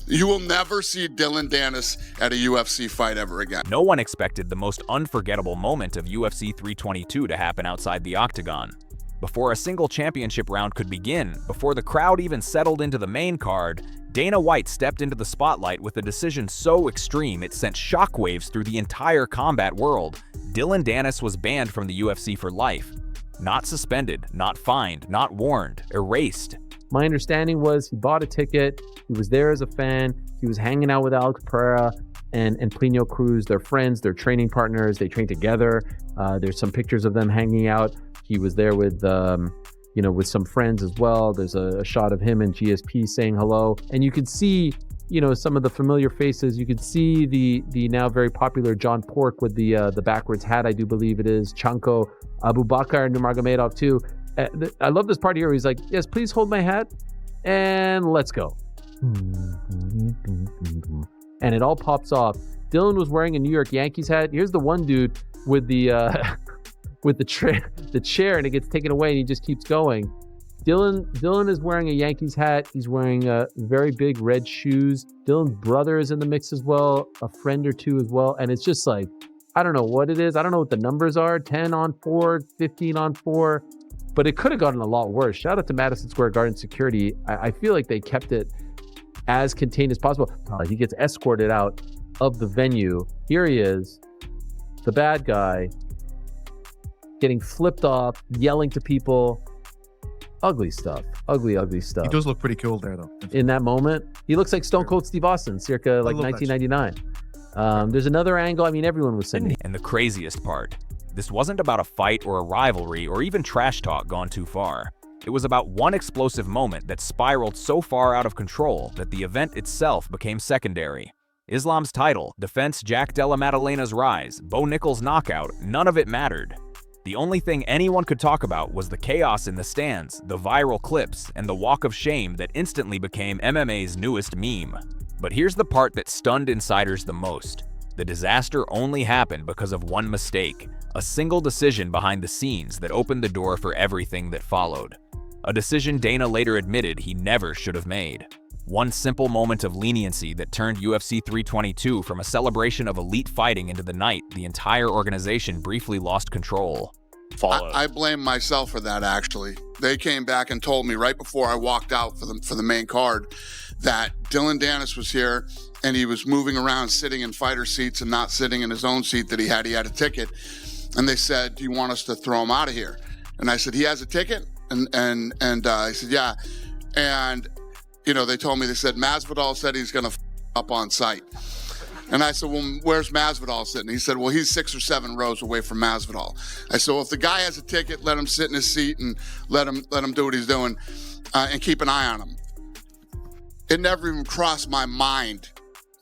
You will never see Dillon Danis at a UFC fight ever again. No one expected the most unforgettable moment of UFC 322 to happen outside the Octagon. Before a single championship round could begin, before the crowd even settled into the main card, Dana White stepped into the spotlight with a decision so extreme it sent shockwaves through the entire combat world. Dillon Danis was banned from the UFC for life. Not suspended, not fined, not warned, erased. My understanding was he bought a ticket, he was there as a fan, he was hanging out with Alex Pereira and Plinio Cruz. They're friends, they're training partners, they train together. There's some pictures of them hanging out. He was there with, with some friends as well. There's a shot of him and GSP saying hello. And you could see, some of the familiar faces. You could see the now very popular John Pork with the backwards hat, I do believe it is. Chanko, Abubakar Nurmagomedov too. I love this part here where he's like, yes, please hold my hat and let's go. And it all pops off. Dillon was wearing a New York Yankees hat. Here's the one dude with the chair, and it gets taken away and he just keeps going. Dillon is wearing a Yankees hat. He's wearing very big red shoes. Dillon's brother is in the mix as well, a friend or two as well. And it's just like, I don't know what it is. I don't know what the numbers are, 10 on 4, 15 on 4. But it could have gotten a lot worse. Shout out to Madison Square Garden security. I feel like they kept it as contained as possible. He gets escorted out of the venue. Here he is, the bad guy, getting flipped off, yelling to people. Ugly stuff. Ugly stuff. He does look pretty cool there, though. In that moment, he looks like Stone Cold Steve Austin, circa like 1999. There's another angle. I mean, everyone was saying. And the craziest part. This wasn't about a fight or a rivalry or even trash talk gone too far. It was about one explosive moment that spiraled so far out of control that the event itself became secondary. Islam's title, defense Jack Della Maddalena's rise, Bo Nickal's knockout, none of it mattered. The only thing anyone could talk about was the chaos in the stands, the viral clips, and the walk of shame that instantly became MMA's newest meme. But here's the part that stunned insiders the most. The disaster only happened because of one mistake. A single decision behind the scenes that opened the door for everything that followed. A decision Dana later admitted he never should have made. One simple moment of leniency that turned UFC 322 from a celebration of elite fighting into the night the entire organization briefly lost control. I blame myself for that, actually. They came back and told me right before I walked out for the main card that Dillon Danis was here and he was moving around sitting in fighter seats and not sitting in his own seat that he had a ticket. And they said, do you want us to throw him out of here? And I said, he has a ticket? And I said, yeah. And, they told me, they said, Masvidal said he's going to up on site. And I said, well, where's Masvidal sitting? He said, well, he's 6 or 7 rows away from Masvidal. I said, well, if the guy has a ticket, let him sit in his seat and let him do what he's doing and keep an eye on him. It never even crossed my mind,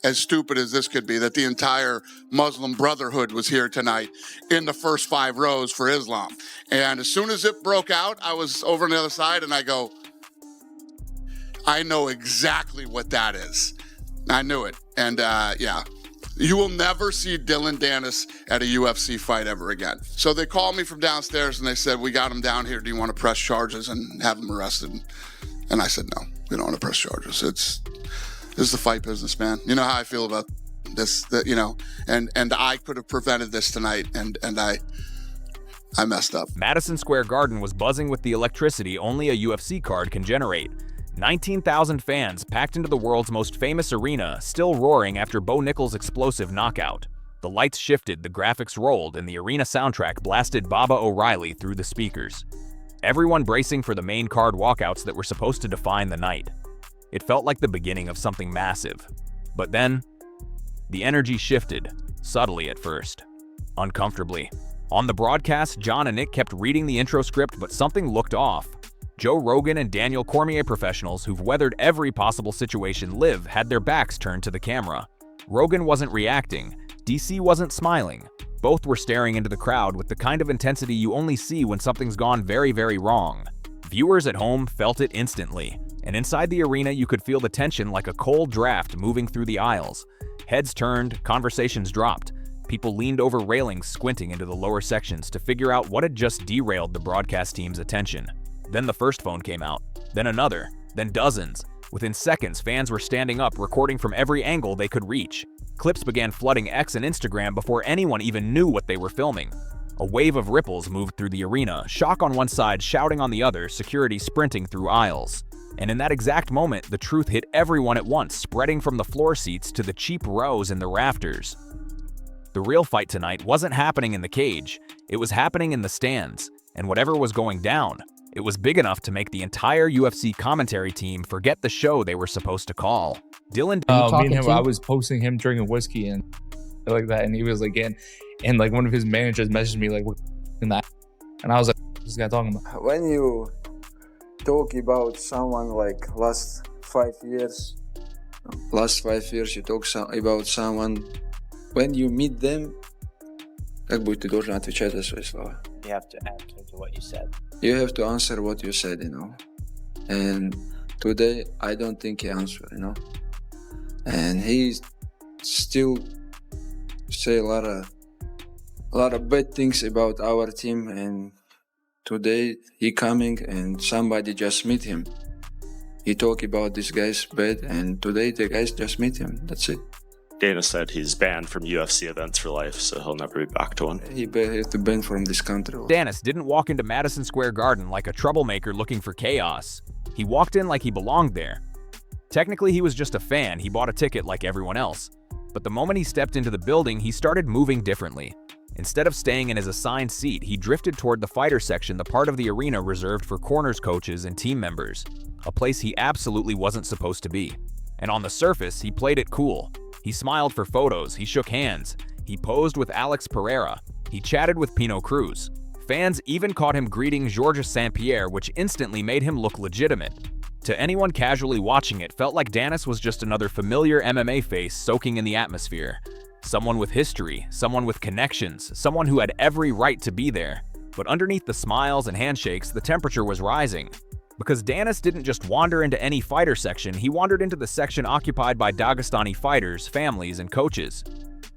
as stupid as this could be, that the entire Muslim Brotherhood was here tonight in the first 5 rows for Islam. And as soon as it broke out, I was over on the other side and I go, I know exactly what that is. I knew it. And yeah, you will never see Dillon Danis at a UFC fight ever again. So they called me from downstairs and they said, we got him down here. Do you want to press charges and have him arrested? And I said, no, we don't want to press charges. This is the fight business, man. You know how I feel about this, and I could have prevented this tonight, and I messed up. Madison Square Garden was buzzing with the electricity only a UFC card can generate. 19,000 fans packed into the world's most famous arena, still roaring after Bo Nickal's explosive knockout. The lights shifted, the graphics rolled, and the arena soundtrack blasted Baba O'Reilly through the speakers. Everyone bracing for the main card walkouts that were supposed to define the night. It felt like the beginning of something massive. But then, the energy shifted, subtly at first, uncomfortably. On the broadcast, John and Nick kept reading the intro script, but something looked off. Joe Rogan and Daniel Cormier professionals who've weathered every possible situation live had their backs turned to the camera. Rogan wasn't reacting, DC wasn't smiling. Both were staring into the crowd with the kind of intensity you only see when something's gone very, very wrong. Viewers at home felt it instantly, and inside the arena you could feel the tension like a cold draft moving through the aisles. Heads turned, conversations dropped. People leaned over railings squinting into the lower sections to figure out what had just derailed the broadcast team's attention. Then the first phone came out, then another, then dozens. Within seconds, fans were standing up, recording from every angle they could reach. Clips began flooding X and Instagram before anyone even knew what they were filming. A wave of ripples moved through the arena, shock on one side, shouting on the other, security sprinting through aisles. And in that exact moment, the truth hit everyone at once, spreading from the floor seats to the cheap rows in the rafters. The real fight tonight wasn't happening in the cage, it was happening in the stands, and whatever was going down, it was big enough to make the entire UFC commentary team forget the show they were supposed to call. Dillon me and him, I was posting him drinking whiskey and like that, and he was like, and like one of his managers messaged me like, in that, and I was like, what's this guy talking about? When you talk about someone like last 5 years, you talk about someone, when you meet them, как будто ты должен отвечать за свои слова. You have to answer to what you said. You have to answer what you said, you know. And today, I don't think he answered, you know. And he still say a lot of bad things about our team. And today he coming and somebody just meet him. He talk about this guy's bad, and today the guys just meet him. That's it. Dana said he's banned from UFC events for life, so he'll never be back to one. He has to ban from this country. Danis didn't walk into Madison Square Garden like a troublemaker looking for chaos. He walked in like he belonged there. Technically, he was just a fan. He bought a ticket like everyone else. But the moment he stepped into the building, he started moving differently. Instead of staying in his assigned seat, he drifted toward the fighter section, the part of the arena reserved for corners coaches and team members, a place he absolutely wasn't supposed to be. And on the surface, he played it cool. He smiled for photos, he shook hands, he posed with Alex Pereira, he chatted with Pino Cruz. Fans even caught him greeting Georges St-Pierre, which instantly made him look legitimate. To anyone casually watching, it felt like Danis was just another familiar MMA face soaking in the atmosphere. Someone with history, someone with connections, someone who had every right to be there. But underneath the smiles and handshakes, the temperature was rising. Because Danis didn't just wander into any fighter section, he wandered into the section occupied by Dagestani fighters, families, and coaches.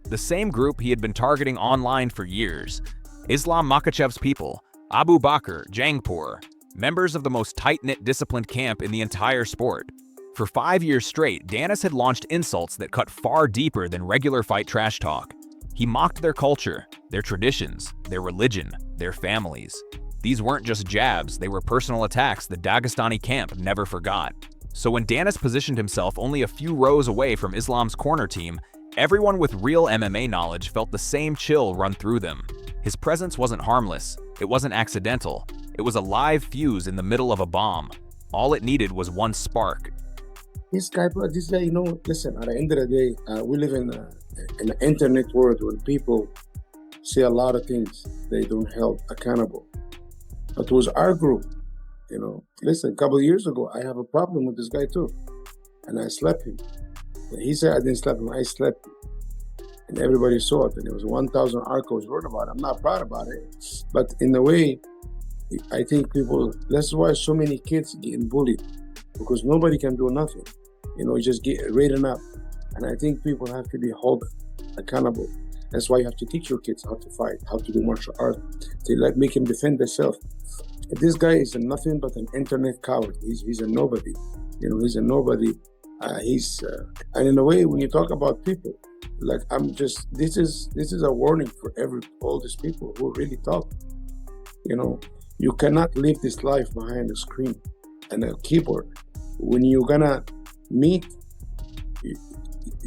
The same group he had been targeting online for years. Islam Makhachev's people, Abu Bakr, Jangpur, members of the most tight-knit disciplined camp in the entire sport. For 5 years straight, Danis had launched insults that cut far deeper than regular fight trash talk. He mocked their culture, their traditions, their religion, their families. These weren't just jabs, they were personal attacks the Dagestani camp never forgot. So when Danis positioned himself only a few rows away from Islam's corner team, everyone with real MMA knowledge felt the same chill run through them. His presence wasn't harmless, it wasn't accidental, it was a live fuse in the middle of a bomb. All it needed was one spark. This guy, you know, listen, at the end of the day, we live in an internet world where people say a lot of things they don't hold accountable. But it was our group, you know. Listen, a couple of years ago, I have a problem with this guy too. And I slapped him. But he said I didn't slap him, I slapped him. And everybody saw it, and it was 1,000 articles wrote about it. I'm not proud about it. But in a way, I think people, that's why so many kids getting bullied. Because nobody can do nothing. You know, you just get written up. And I think people have to be held accountable. That's why you have to teach your kids how to fight, how to do martial art. To make him defend themselves. This guy is nothing but an internet coward. He's a nobody. You know, he's a nobody. And in a way, when you talk about people, like this is a warning for all these people who really talk. You know, you cannot live this life behind a screen and a keyboard. When you're gonna meet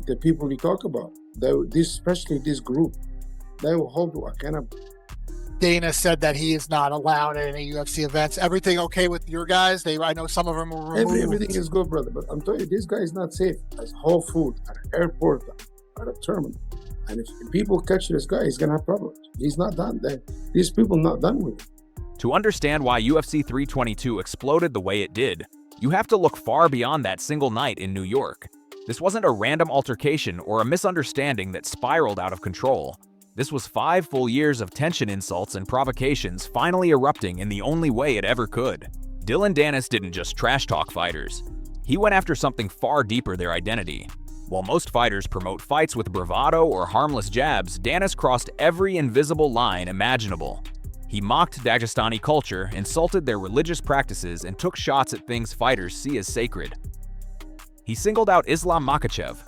the people you talk about, especially this group, they will hold you accountable. Dana said that he is not allowed at any UFC events. Everything okay with your guys? I know some of them were removed. Everything is good, brother. But I'm telling you, this guy is not safe. At Whole Food, at an airport, at a terminal. And if people catch this guy, he's gonna have problems. He's not done. These people not done with it. To understand why UFC 322 exploded the way it did, you have to look far beyond that single night in New York. This wasn't a random altercation or a misunderstanding that spiraled out of control. This was 5 full years of tension, insults, and provocations finally erupting in the only way it ever could. Dillon Danis didn't just trash talk fighters. He went after something far deeper: their identity. While most fighters promote fights with bravado or harmless jabs, Danis crossed every invisible line imaginable. He mocked Dagestani culture, insulted their religious practices, and took shots at things fighters see as sacred. He singled out Islam Makhachev.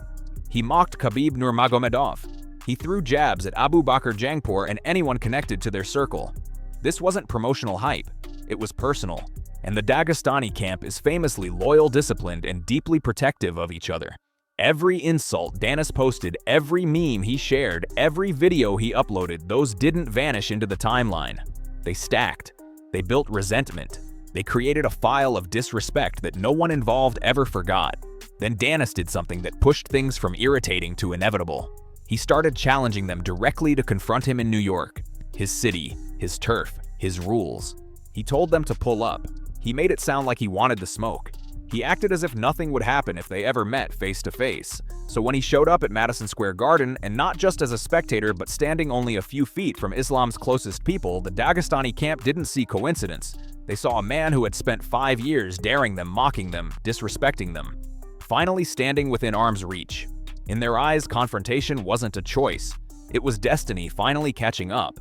He mocked Khabib Nurmagomedov. He threw jabs at Abu Bakr Jangpour and anyone connected to their circle. This wasn't promotional hype, it was personal. And the Dagestani camp is famously loyal, disciplined, and deeply protective of each other. Every insult Danis posted, every meme he shared, every video he uploaded, those didn't vanish into the timeline. They stacked. They built resentment. They created a file of disrespect that no one involved ever forgot. Then Danis did something that pushed things from irritating to inevitable. He started challenging them directly to confront him in New York, his city, his turf, his rules. He told them to pull up. He made it sound like he wanted the smoke. He acted as if nothing would happen if they ever met face to face. So when he showed up at Madison Square Garden, and not just as a spectator but standing only a few feet from Islam's closest people, the Dagestani camp didn't see coincidence. They saw a man who had spent 5 years daring them, mocking them, disrespecting them, finally standing within arm's reach. In their eyes, confrontation wasn't a choice. It was destiny finally catching up.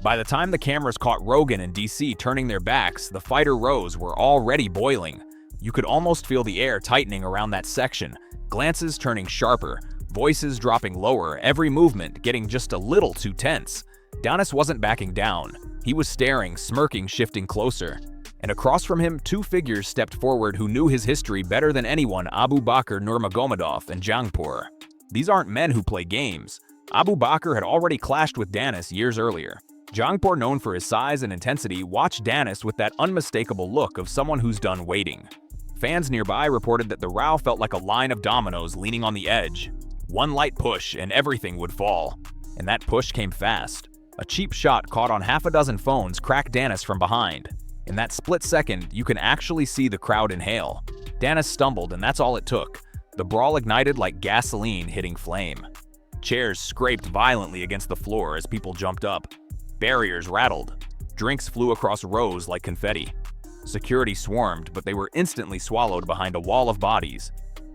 By the time the cameras caught Rogan and DC turning their backs, the fighter rows were already boiling. You could almost feel the air tightening around that section, glances turning sharper, voices dropping lower, every movement getting just a little too tense. Danis wasn't backing down. He was staring, smirking, shifting closer. And across from him, 2 figures stepped forward who knew his history better than anyone: Abu Bakr Nurmagomedov and Jangpour. These aren't men who play games. Abu Bakr had already clashed with Danis years earlier. Jangpour, known for his size and intensity, watched Danis with that unmistakable look of someone who's done waiting. Fans nearby reported that the row felt like a line of dominoes leaning on the edge. One light push and everything would fall. And that push came fast. A cheap shot caught on half a dozen phones cracked Danis from behind. In that split second, you can actually see the crowd inhale. Danis stumbled, and that's all it took. The brawl ignited like gasoline hitting flame. Chairs scraped violently against the floor as people jumped up. Barriers rattled. Drinks flew across rows like confetti. Security swarmed, but they were instantly swallowed behind a wall of bodies.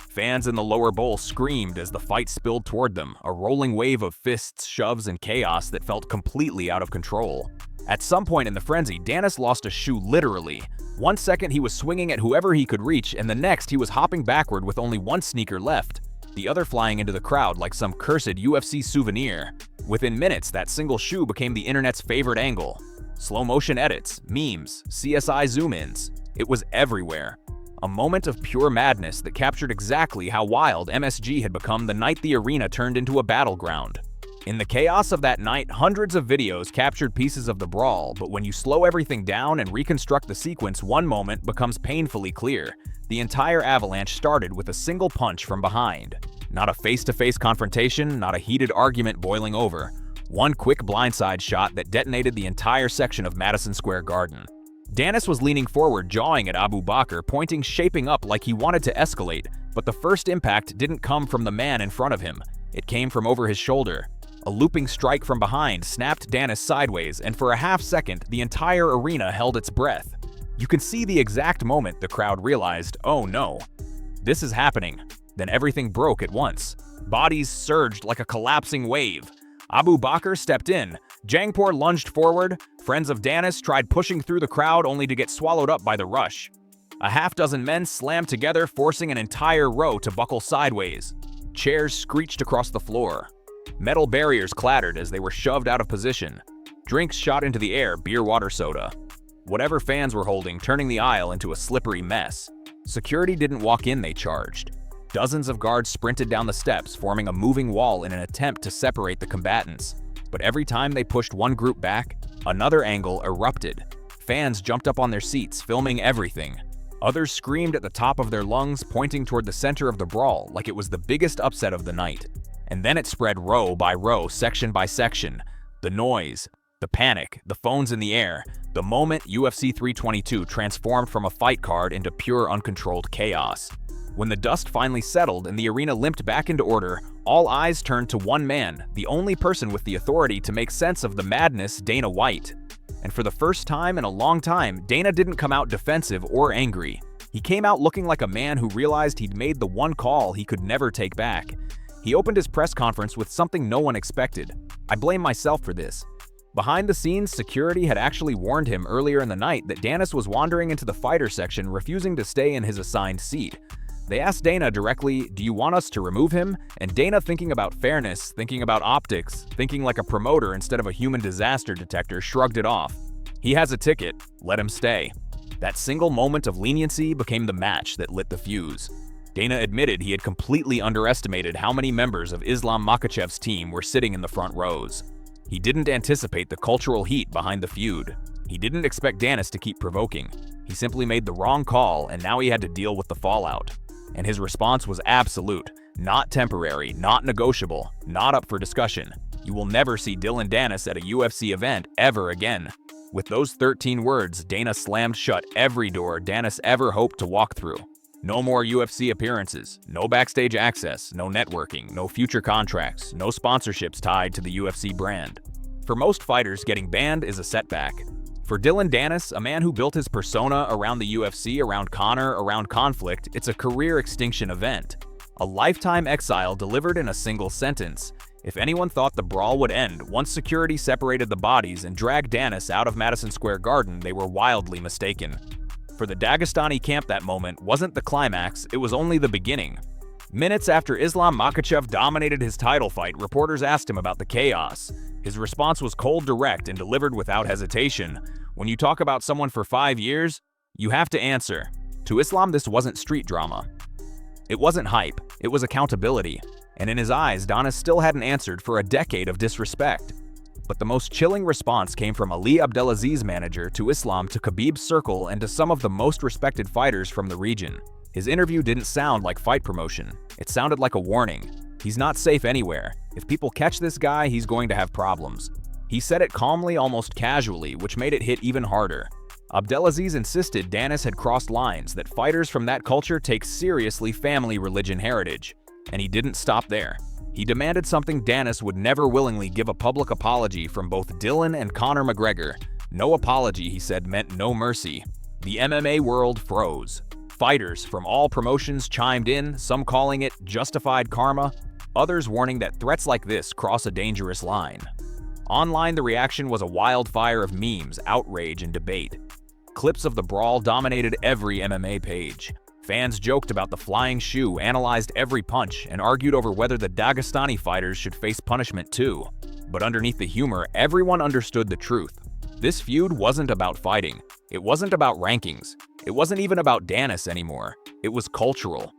Fans in the lower bowl screamed as the fight spilled toward them, a rolling wave of fists, shoves, and chaos that felt completely out of control. At some point in the frenzy, Danis lost a shoe literally. One second he was swinging at whoever he could reach, and the next he was hopping backward with only one sneaker left, the other flying into the crowd like some cursed UFC souvenir. Within minutes, that single shoe became the internet's favorite angle. Slow motion edits, memes, CSI zoom-ins. It was everywhere. A moment of pure madness that captured exactly how wild MSG had become the night the arena turned into a battleground. In the chaos of that night, hundreds of videos captured pieces of the brawl, but when you slow everything down and reconstruct the sequence, one moment becomes painfully clear. The entire avalanche started with a single punch from behind. Not a face-to-face confrontation, not a heated argument boiling over. One quick blindside shot that detonated the entire section of Madison Square Garden. Danis was leaning forward, jawing at Abu Bakr, pointing, shaping up like he wanted to escalate, but the first impact didn't come from the man in front of him. It came from over his shoulder. A looping strike from behind snapped Danis sideways, and for a half second, the entire arena held its breath. You can see the exact moment the crowd realized, oh no, this is happening. Then everything broke at once. Bodies surged like a collapsing wave. Abu Bakr stepped in. Jangpour lunged forward. Friends of Danis tried pushing through the crowd only to get swallowed up by the rush. A half dozen men slammed together, forcing an entire row to buckle sideways. Chairs screeched across the floor. Metal barriers clattered as they were shoved out of position. Drinks shot into the air, beer, water, soda. Whatever fans were holding, turning the aisle into a slippery mess. Security didn't walk in, they charged. Dozens of guards sprinted down the steps, forming a moving wall in an attempt to separate the combatants. But every time they pushed one group back, another angle erupted. Fans jumped up on their seats, filming everything. Others screamed at the top of their lungs, pointing toward the center of the brawl like it was the biggest upset of the night. And then it spread row by row, section by section. The noise, the panic, the phones in the air. The moment UFC 322 transformed from a fight card into pure uncontrolled chaos. When the dust finally settled and the arena limped back into order, all eyes turned to one man, the only person with the authority to make sense of the madness, Dana White. And for the first time in a long time, Dana didn't come out defensive or angry. He came out looking like a man who realized he'd made the one call he could never take back. He opened his press conference with something no one expected. I blame myself for this. Behind the scenes, security had actually warned him earlier in the night that Danis was wandering into the fighter section, refusing to stay in his assigned seat. They asked Dana directly, "Do you want us to remove him?" And Dana, thinking about fairness, thinking about optics, thinking like a promoter instead of a human disaster detector, shrugged it off. He has a ticket, let him stay. That single moment of leniency became the match that lit the fuse. Dana admitted he had completely underestimated how many members of Islam Makhachev's team were sitting in the front rows. He didn't anticipate the cultural heat behind the feud. He didn't expect Danis to keep provoking. He simply made the wrong call, and now he had to deal with the fallout. And his response was absolute, not temporary, not negotiable, not up for discussion. You will never see Dillon Danis at a UFC event ever again. With those 13 words, Dana slammed shut every door Danis ever hoped to walk through. No more UFC appearances, no backstage access, no networking, no future contracts, no sponsorships tied to the UFC brand. For most fighters, getting banned is a setback. For Dillon Danis, a man who built his persona around the UFC, around Conor, around conflict, it's a career extinction event. A lifetime exile delivered in a single sentence. If anyone thought the brawl would end once security separated the bodies and dragged Danis out of Madison Square Garden, they were wildly mistaken. For the Dagestani camp, that moment wasn't the climax, it was only the beginning. Minutes after Islam Makhachev dominated his title fight, reporters asked him about the chaos. His response was cold, direct, and delivered without hesitation. When you talk about someone for 5 years, you have to answer. To Islam, this wasn't street drama. It wasn't hype, it was accountability. And in his eyes, Danis still hadn't answered for a decade of disrespect. But the most chilling response came from Ali Abdelaziz's manager, to Islam, to Khabib's circle, and to some of the most respected fighters from the region. His interview didn't sound like fight promotion. It sounded like a warning. He's not safe anywhere. If people catch this guy, he's going to have problems. He said it calmly, almost casually, which made it hit even harder. Abdelaziz insisted Danis had crossed lines, that fighters from that culture take seriously family religion heritage. And he didn't stop there. He demanded something Danis would never willingly give: a public apology from both Dillon and Conor McGregor. No apology, he said, meant no mercy. The MMA world froze. Fighters from all promotions chimed in, some calling it justified karma, others warning that threats like this cross a dangerous line. Online, the reaction was a wildfire of memes, outrage, and debate. Clips of the brawl dominated every MMA page. Fans joked about the flying shoe, analyzed every punch, and argued over whether the Dagestani fighters should face punishment too. But underneath the humor, everyone understood the truth. This feud wasn't about fighting. It wasn't about rankings. It wasn't even about Danis anymore. It was cultural,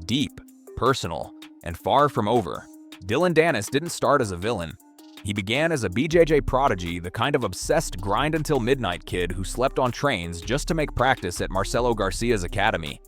deep, personal, and far from over. Dillon Danis didn't start as a villain. He began as a BJJ prodigy, the kind of obsessed grind-until-midnight kid who slept on trains just to make practice at Marcelo Garcia's academy.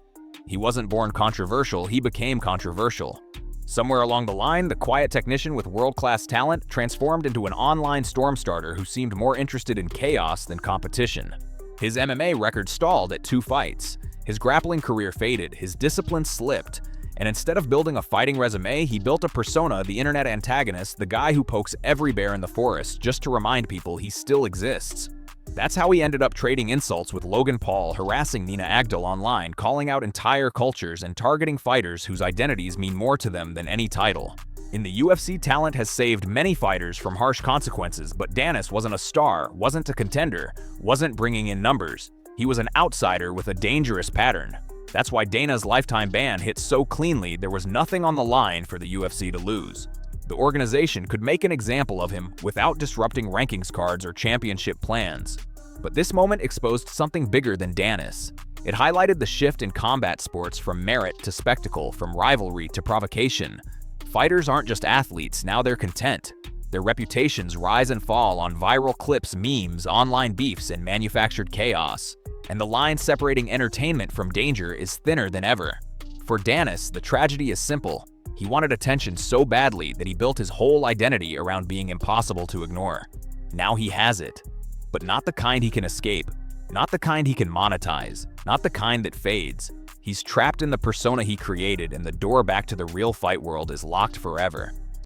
He wasn't born controversial, he became controversial. Somewhere along the line, the quiet technician with world-class talent transformed into an online storm starter who seemed more interested in chaos than competition. His MMA record stalled at 2 fights. His grappling career faded, his discipline slipped, and instead of building a fighting resume, he built a persona, the internet antagonist, the guy who pokes every bear in the forest just to remind people he still exists. That's how he ended up trading insults with Logan Paul, harassing Nina Agdal online, calling out entire cultures, and targeting fighters whose identities mean more to them than any title. In the UFC, talent has saved many fighters from harsh consequences, but Danis wasn't a star, wasn't a contender, wasn't bringing in numbers. He was an outsider with a dangerous pattern. That's why Dana's lifetime ban hit so cleanly. There was nothing on the line for the UFC to lose. The organization could make an example of him without disrupting rankings cards or championship plans. But this moment exposed something bigger than Danis. It highlighted the shift in combat sports from merit to spectacle, from rivalry to provocation. Fighters aren't just athletes, now they're content. Their reputations rise and fall on viral clips, memes, online beefs, and manufactured chaos. And the line separating entertainment from danger is thinner than ever. For Danis, the tragedy is simple. He wanted attention so badly that he built his whole identity around being impossible to ignore. Now he has it. But not the kind he can escape. Not the kind he can monetize. Not the kind that fades. He's trapped in the persona he created, and the door back to the real fight world is locked forever.